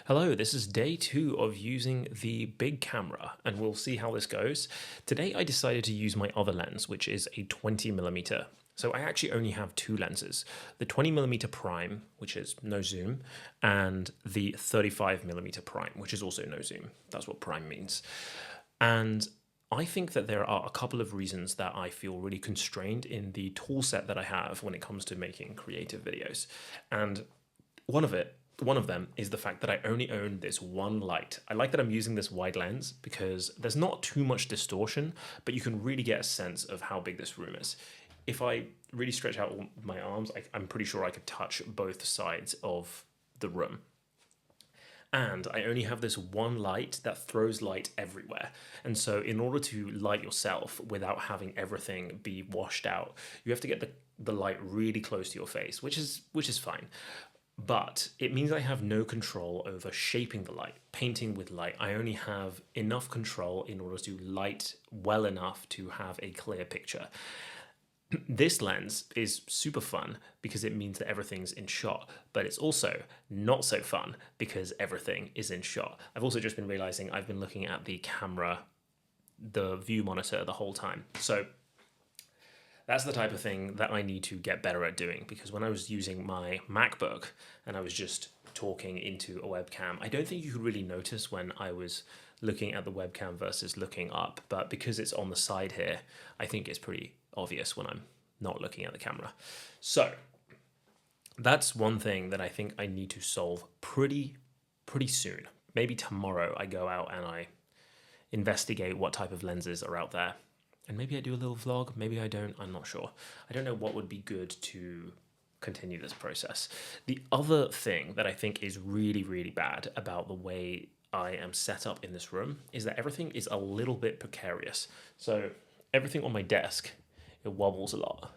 Hello, this is day 2 of using the big camera, and we'll see how this goes. Today I decided to use my other lens, which is a 20mm. So I actually only have two lenses, the 20mm prime, which is no zoom, and the 35mm prime, which is also no zoom. That's what prime means. And I think that there are a couple of reasons that I feel really constrained in the tool set that I have when it comes to making creative videos. And one of them is the fact that I only own this one light. I like that I'm using this wide lens because there's not too much distortion, but you can really get a sense of how big this room is. If I really stretch out my arms, I'm pretty sure I could touch both sides of the room. And I only have this one light that throws light everywhere. And so in order to light yourself without having everything be washed out, you have to get the light really close to your face, which is fine. But it means I have no control over shaping the light, painting with light. I only have enough control in order to light well enough to have a clear picture. This lens is super fun because it means that everything's in shot, but it's also not so fun because everything is in shot. I've also just been realizing I've been looking at the camera, the view monitor the whole time. So that's the type of thing that I need to get better at doing, because when I was using my MacBook and I was just talking into a webcam, I don't think you could really notice when I was looking at the webcam versus looking up, but because it's on the side here, I think it's pretty obvious when I'm not looking at the camera. So that's one thing that I think I need to solve pretty soon. Maybe tomorrow I go out and I investigate what type of lenses are out there. And maybe I do a little vlog, maybe I don't, I'm not sure. I don't know what would be good to continue this process. The other thing that I think is really bad about the way I am set up in this room is that everything is a little bit precarious. So everything on my desk, it wobbles a lot.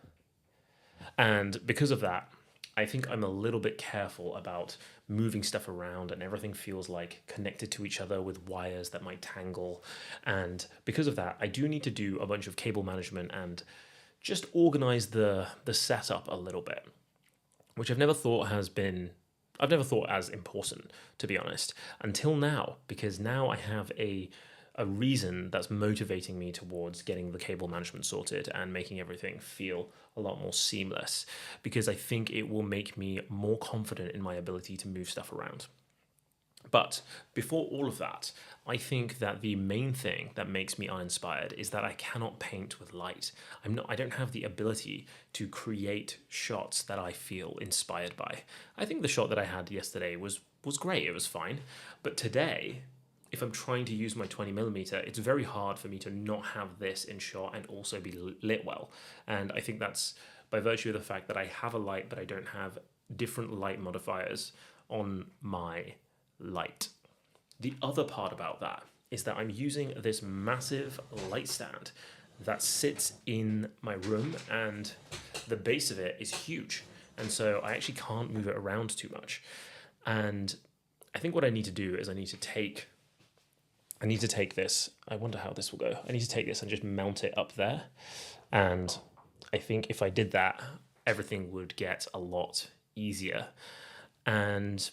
And because of that, I think I'm a little bit careful about moving stuff around, and everything feels like connected to each other with wires that might tangle. And because of that, I do need to do a bunch of cable management and just organize the setup a little bit, which I've never thought as important, to be honest, until now, because now I have a reason that's motivating me towards getting the cable management sorted and making everything feel a lot more seamless, because I think it will make me more confident in my ability to move stuff around. But before all of that, I think that the main thing that makes me uninspired is that I cannot paint with light. I don't have the ability to create shots that I feel inspired by. I think the shot that I had yesterday was great, it was fine. But today, if I'm trying to use my 20mm, it's very hard for me to not have this in shot and also be lit well. And I think that's by virtue of the fact that I have a light, but I don't have different light modifiers on my light. The other part about that is that I'm using this massive light stand that sits in my room, and the base of it is huge. And so I actually can't move it around too much. And I think what I need to do is I need to take this, I wonder how this will go. I need to take this and just mount it up there. And I think if I did that, everything would get a lot easier. And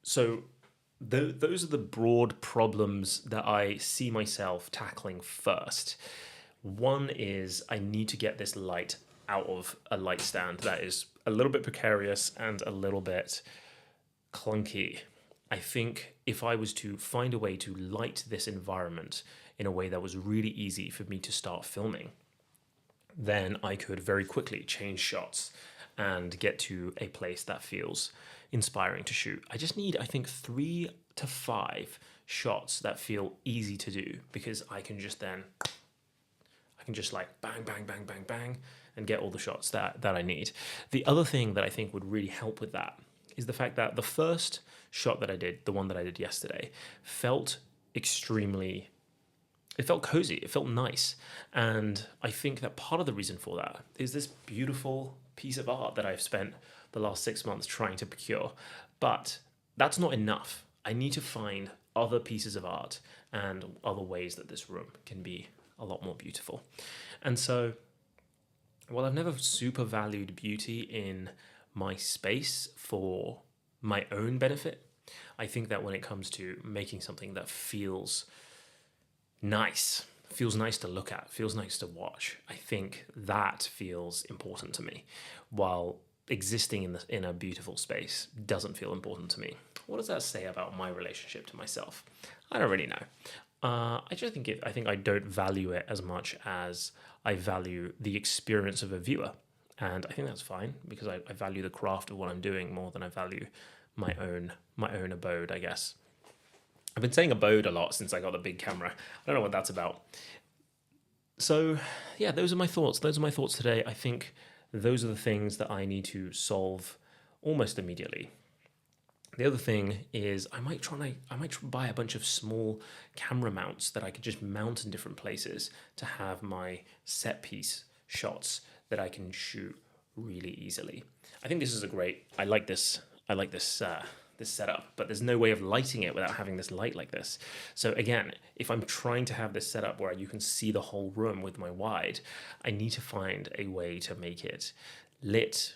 so those are the broad problems that I see myself tackling first. One is I need to get this light out of a light stand that is a little bit precarious and a little bit clunky. I think if I was to find a way to light this environment in a way that was really easy for me to start filming, then I could very quickly change shots and get to a place that feels inspiring to shoot. I just need, I think, 3 to 5 shots that feel easy to do, because I can just like bang, bang, bang, bang, bang, and get all the shots that I need. The other thing that I think would really help with that is the fact that the first shot that I did, the one that I did yesterday, felt cozy, it felt nice. And I think that part of the reason for that is this beautiful piece of art that I've spent the last 6 months trying to procure. But that's not enough. I need to find other pieces of art and other ways that this room can be a lot more beautiful. And so, while I've never super valued beauty in my space for my own benefit, I think that when it comes to making something that feels nice to look at, feels nice to watch, I think that feels important to me, while existing in a beautiful space doesn't feel important to me. What does that say about my relationship to myself? I don't really know. I think I don't value it as much as I value the experience of a viewer, and I think that's fine because I value the craft of what I'm doing more than I value my own abode, I guess. I've been saying abode a lot since I got the big camera. I don't know what that's about. So, yeah, those are my thoughts. Those are my thoughts today. I think those are the things that I need to solve almost immediately. The other thing is I might buy a bunch of small camera mounts that I could just mount in different places to have my set piece shots that I can shoot really easily. I think this is a great. I like this. This setup, but there's no way of lighting it without having this light like this. So again, if I'm trying to have this setup where you can see the whole room with my wide, I need to find a way to make it lit.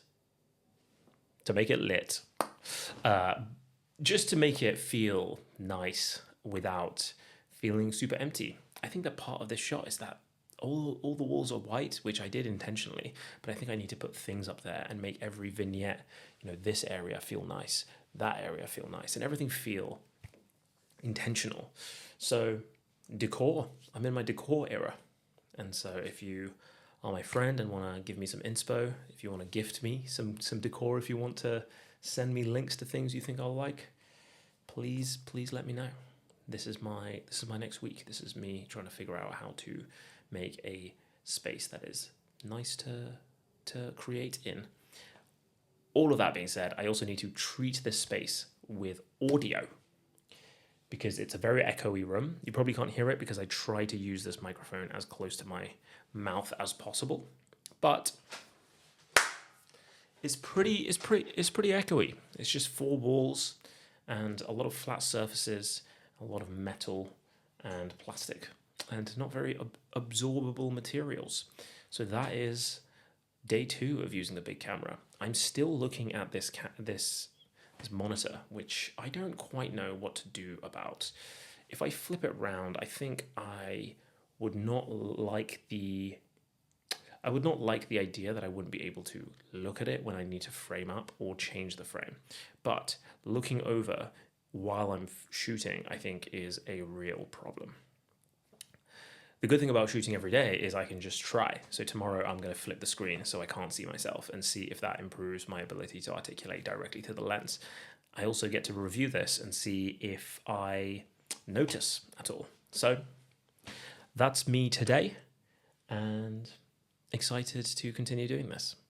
Just to make it feel nice without feeling super empty. I think that part of this shot is that all the walls are white, which I did intentionally, but I think I need to put things up there and make every vignette, this area feel nice, that area feel nice, and everything feel intentional. So decor, I'm in my decor era. And so if you are my friend and want to give me some inspo, if you want to gift me some decor, if you want to send me links to things you think I'll like, please let me know. This is my next week. This is me trying to figure out how to make a space that is nice to create in. All of that being said, I also need to treat this space with audio because it's a very echoey room. You probably can't hear it because I try to use this microphone as close to my mouth as possible, but it's pretty echoey. It's just four walls and a lot of flat surfaces, a lot of metal and plastic, and not very absorbable materials. So that is day 2 of using the big camera. I'm still looking at this monitor, which I don't quite know what to do about. If I flip it round, I think I would not like the idea that I wouldn't be able to look at it when I need to frame up or change the frame. But looking over while I'm shooting, I think, is a real problem. The good thing about shooting every day is I can just try. So tomorrow I'm going to flip the screen so I can't see myself and see if that improves my ability to articulate directly to the lens. I also get to review this and see if I notice at all. So that's me today, and excited to continue doing this.